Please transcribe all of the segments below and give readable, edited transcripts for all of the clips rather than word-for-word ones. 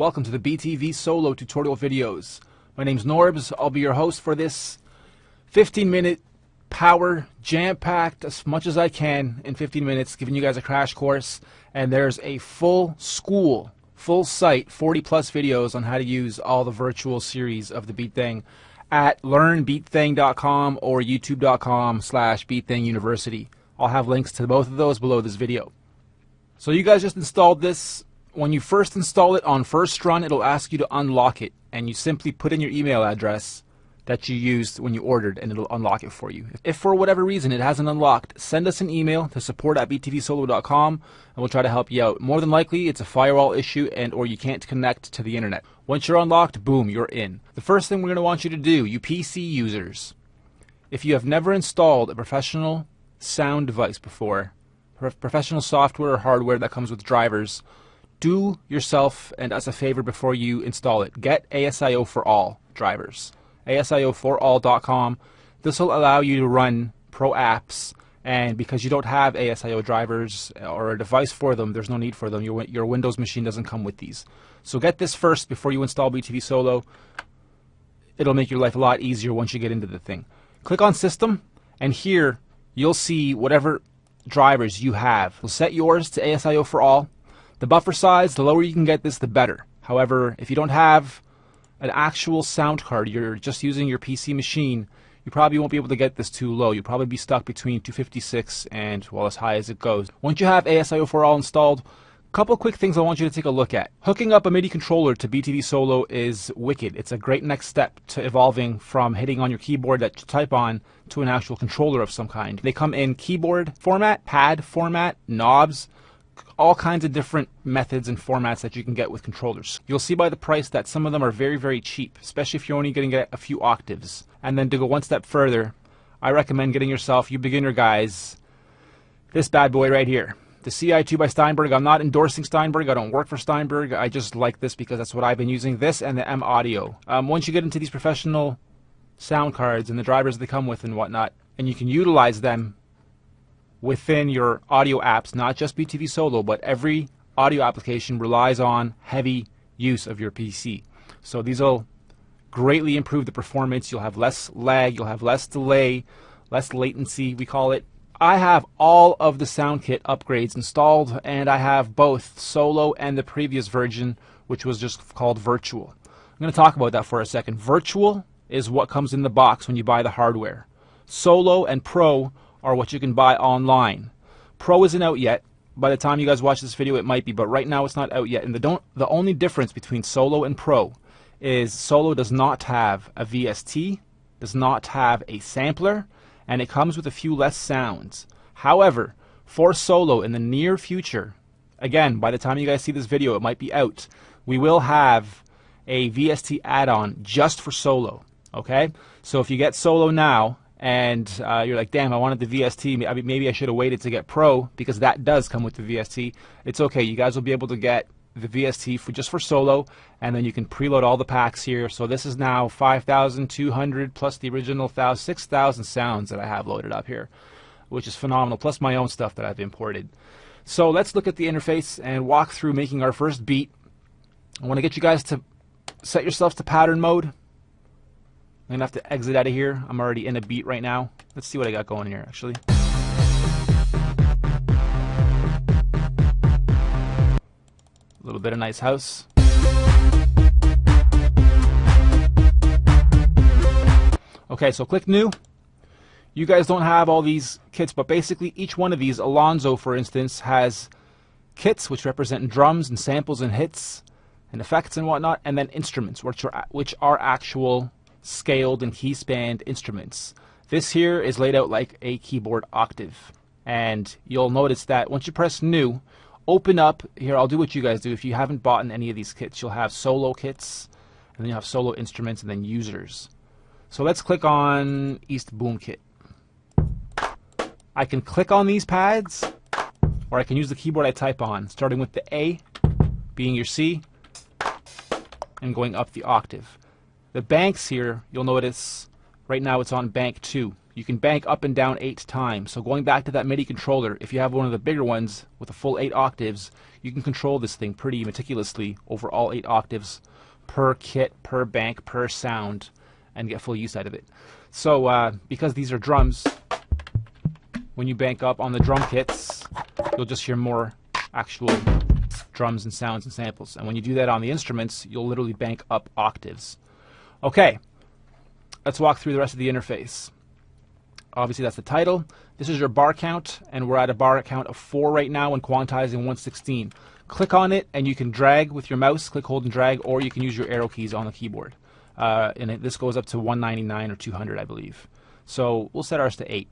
Welcome to the BTV Solo tutorial videos. My name's Norbs. I'll be your host for this 15-minute power jam-packed as much as I can in 15 minutes, giving you guys a crash course. And there's a full school, full site, 40 plus videos on how to use all the virtual series of the Beat Thing at learnbeatthing.com or youtube.com/beatthinguniversity. I'll have links to both of those below this video. So you guys just installed this. When you first install it on first run, it'll ask you to unlock it, and you simply put in your email address that you used when you ordered, and it'll unlock it for you. If for whatever reason it hasn't unlocked, send us an email to support@btvsolo.com and we'll try to help you out. More than likely it's a firewall issue or you can't connect to the internet. Once you're unlocked, boom, you're in. The first thing we're going to want you to do, you PC users, if you have never installed a professional sound device before, professional software or hardware that comes with drivers, do yourself and us a favor before you install it. Get ASIO for All drivers. ASIO4all.com. This will allow you to run pro apps, and because you don't have ASIO drivers or a device for them, there's no need for them. Your Windows machine doesn't come with these. So get this first before you install BTV Solo. It'll make your life a lot easier once you get into the thing. Click on System, and here you'll see whatever drivers you have. We'll set yours to ASIO4all. The buffer size, the lower you can get this, the better. However, if you don't have an actual sound card, you're just using your PC machine, you probably won't be able to get this too low. You'll probably be stuck between 256 and, well, as high as it goes. Once you have ASIO4all installed, a couple quick things I want you to take a look at. Hooking up a MIDI controller to BTV Solo is wicked. It's a great next step to evolving from hitting on your keyboard that you type on to an actual controller of some kind. They come in keyboard format, pad format, knobs, all kinds of different methods and formats that you can get with controllers. You'll see by the price that some of them are very, very cheap, especially if you're only going to get a few octaves. And then to go one step further, I recommend getting yourself, you beginner guys, this bad boy right here. The CI2 by Steinberg. I'm not endorsing Steinberg. I don't work for Steinberg. I just like this because that's what I've been using. This and the M Audio. Once you get into these professional sound cards and the drivers they come with and whatnot, and you can utilize them within your audio apps, not just BTV Solo, but every audio application relies on heavy use of your PC. So these will greatly improve the performance. You'll have less lag, you'll have less delay, less latency, we call it. I have all of the SoundKit upgrades installed, and I have both Solo and the previous version, which was just called Virtual. I'm going to talk about that for a second. Virtual is what comes in the box when you buy the hardware. Solo and Pro are what you can buy online. Pro isn't out yet. By the time you guys watch this video, it might be, but right now it's not out yet. And the only difference between Solo and Pro is Solo does not have a VST, does not have a sampler, and it comes with a few less sounds. However, for Solo in the near future, again, by the time you guys see this video, it might be out, we will have a VST add-on just for Solo. Okay? So if you get Solo now, and you're like, damn, I wanted the VST, maybe I should have waited to get Pro, because that does come with the VST. It's okay, you guys will be able to get the VST just for Solo, and then you can preload all the packs here. So this is now 5,200 plus the original 6,000 sounds that I have loaded up here, which is phenomenal, plus my own stuff that I've imported. So let's look at the interface and walk through making our first beat. I want to get you guys to set yourselves to pattern mode. I'm going to have to exit out of here. I'm already in a beat right now. Let's see what I got going here, actually. A little bit of nice house. Okay, so click New. You guys don't have all these kits, but basically each one of these, Alonzo, for instance, has kits which represent drums and samples and hits and effects and whatnot, and then instruments, which are actual scaled and key spanned instruments. This here is laid out like a keyboard octave, and you'll notice that once you press New, open up here. I'll do what you guys do. If you haven't bought any of these kits, you'll have Solo kits, and then you have Solo instruments, and then users. So let's click on East Boom Kit. I can click on these pads, or I can use the keyboard I type on, starting with the A being your C and going up the octave. The banks here, you'll notice right now it's on bank 2. you can bank up and down 8 times. So going back to that MIDI controller, if you have one of the bigger ones with a full 8 octaves, you can control this thing pretty meticulously over all 8 octaves per kit, per bank, per sound, and get full use out of it. So because these are drums, when you bank up on the drum kits, you'll just hear more actual drums and sounds and samples. And when you do that on the instruments, you'll literally bank up octaves. Okay, let's walk through the rest of the interface. Obviously that's the title. This is your bar count, and we're at a bar count of 4 right now when quantizing 116. Click on it and you can drag with your mouse, click, hold, and drag, or you can use your arrow keys on the keyboard. This goes up to 199 or 200, I believe. So we'll set ours to 8.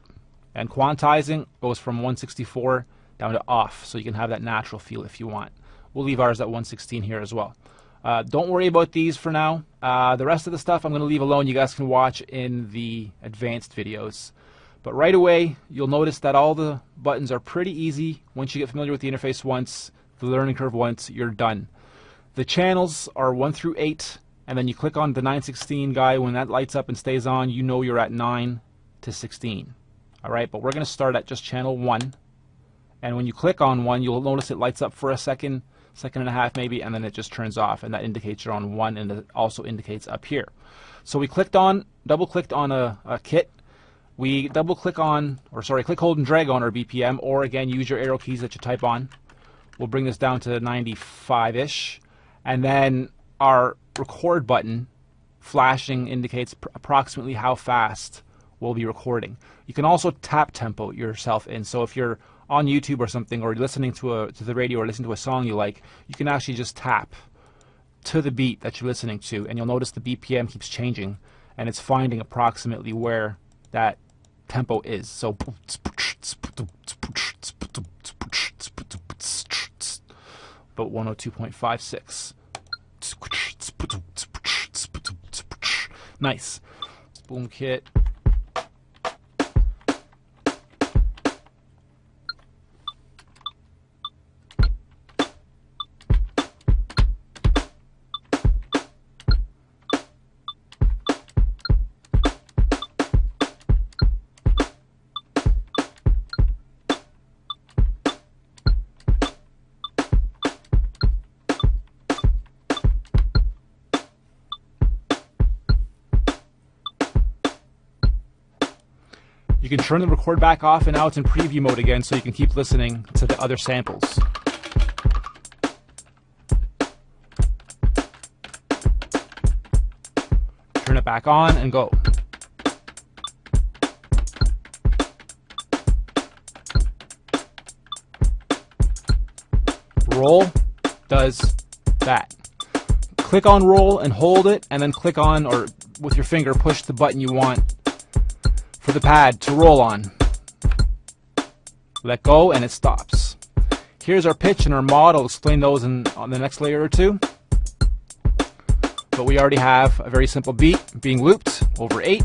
And quantizing goes from 164 down to off, so you can have that natural feel if you want. We'll leave ours at 116 here as well. Don't worry about these for now. The rest of the stuff I'm going to leave alone. You guys can watch in the advanced videos. But right away, you'll notice that all the buttons are pretty easy. Once you get familiar with the interface once, the learning curve once, you're done. The channels are 1 through 8, and then you click on the 916 guy. When that lights up and stays on, you know you're at 9 to 16. Alright, but we're going to start at just channel 1. And when you click on 1, you'll notice it lights up for a second, second and a half maybe, and then it just turns off, and that indicates you're on 1, and it also indicates up here. So we double-clicked on a kit. We click, hold and drag on our BPM, or again, use your arrow keys that you type on. We'll bring this down to 95-ish, and then our record button flashing indicates approximately how fast we'll be recording. You can also tap tempo yourself in, so if you're on YouTube or something, or listening to the radio or listening to a song you like, you can actually just tap to the beat that you're listening to, and you'll notice the BPM keeps changing, and it's finding approximately where that tempo is. So about 102.56. Nice. Boom kit. You can turn the record back off, and now it's in preview mode again, so you can keep listening to the other samples. Turn it back on and go. Roll does that. Click on roll and hold it, and then click on, or with your finger, push the button you want for the pad to roll on. Let go and it stops. Here's our pitch and our mod. I'll explain those on the next layer or two. But we already have a very simple beat being looped over 8.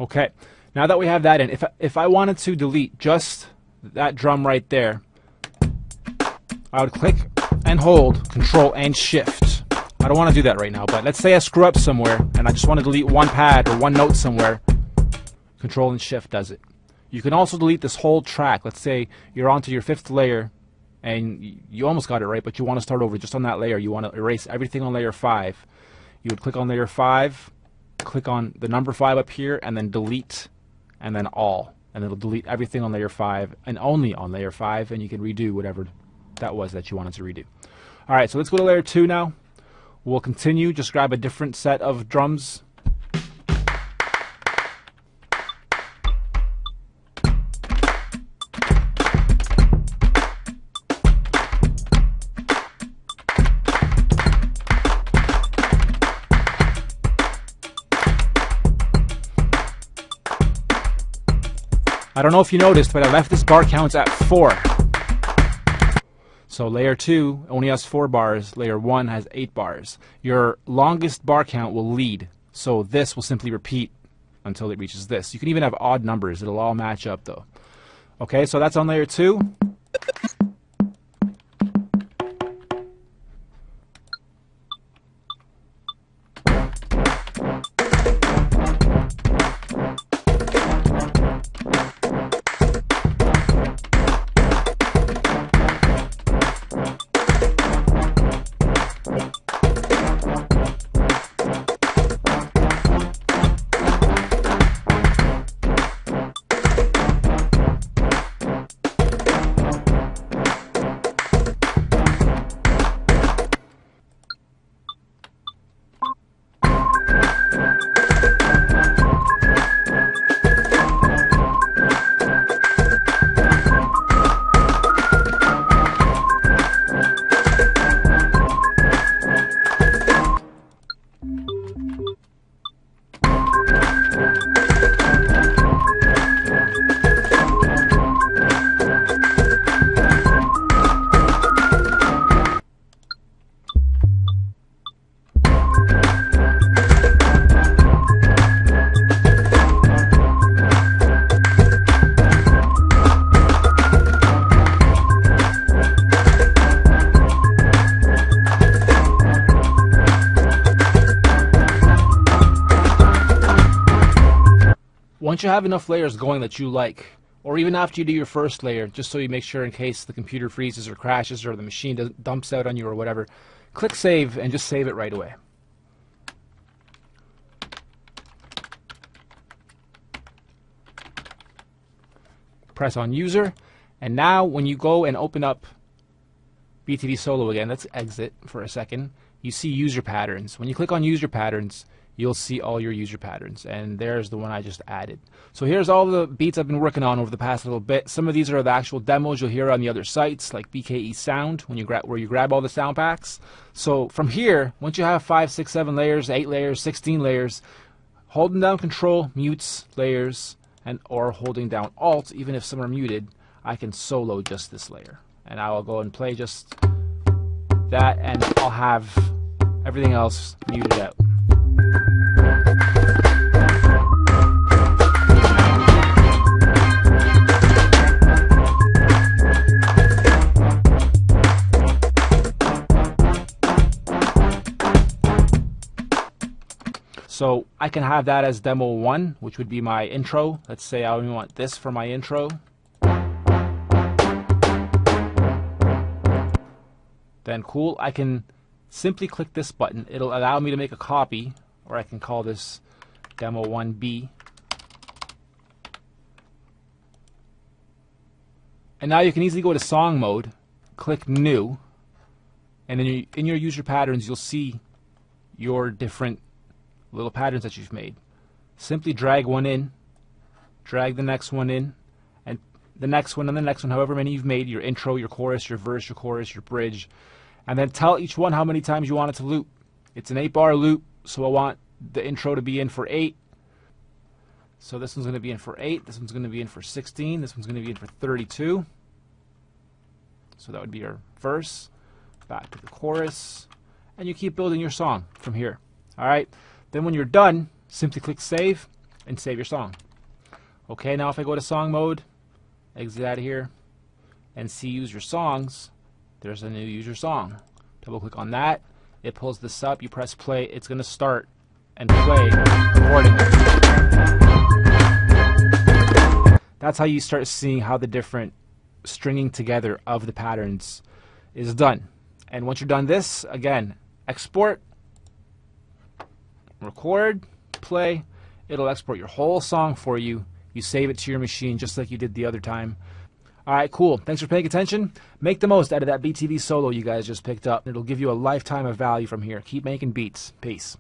Okay, now that we have that in, if I wanted to delete just that drum right there, I would click and hold Control and Shift. I don't want to do that right now, but let's say I screw up somewhere and I just want to delete one pad or one note somewhere. Control and Shift does it. You can also delete this whole track. Let's say you're onto your 5th layer and you almost got it right, but you want to start over just on that layer. You want to erase everything on layer 5. You would click on layer 5, click on the number 5 up here, and then delete, and then all, and it'll delete everything on layer 5 and only on layer 5, and you can redo whatever that was that you wanted to redo. Alright, so let's go to layer 2 now. We'll continue, just grab a different set of drums. I don't know if you noticed, but I left this bar counts at 4. So layer 2 only has 4 bars, layer 1 has 8 bars. Your longest bar count will lead, so this will simply repeat until it reaches this. You can even have odd numbers, it'll all match up though. Okay, so that's on layer 2. Once you have enough layers going that you like, or even after you do your first layer, just so you make sure in case the computer freezes or crashes or the machine dumps out on you or whatever, click save and just save it right away. Press on user, and now when you go and open up BTVSolo again, let's exit for a second, you see user patterns. When you click on user patterns, you'll see all your user patterns, and there's the one I just added. So here's all the beats I've been working on over the past little bit. Some of these are the actual demos you'll hear on the other sites, like BKE Sound, where you grab all the sound packs. So from here, once you have 5, 6, 7 layers, 8 layers, 16 layers, holding down Control mutes layers, or holding down Alt, even if some are muted, I can solo just this layer. And I will go and play just that, and I'll have everything else muted out. So I can have that as demo 1, which would be my intro. Let's say I only want this for my intro. Then cool, I can simply click this button. It'll allow me to make a copy, or I can call this demo 1B. And now you can easily go to song mode, click new, and then in your user patterns you'll see your different little patterns that you've made. Simply drag one in, drag the next one in, and the next one and the next one, however many you've made, your intro, your chorus, your verse, your chorus, your bridge, and then tell each one how many times you want it to loop. It's an 8-bar loop, so I want the intro to be in for 8. So this one's going to be in for 8, this one's going to be in for 16, this one's going to be in for 32. So that would be your verse, back to the chorus, and you keep building your song from here. Alright, then when you're done, simply click save and save your song. Okay, now if I go to song mode, exit out of here, and see user songs, there's a new user song. Double click on that, it pulls this up, you press play, it's going to start and play accordingly. That's how you start seeing how the different stringing together of the patterns is done. And once you're done this, again, export, record, play, it'll export your whole song for you. You save it to your machine just like you did the other time. Alright, cool. Thanks for paying attention. Make the most out of that BTVSolo you guys just picked up. It'll give you a lifetime of value from here. Keep making beats. Peace.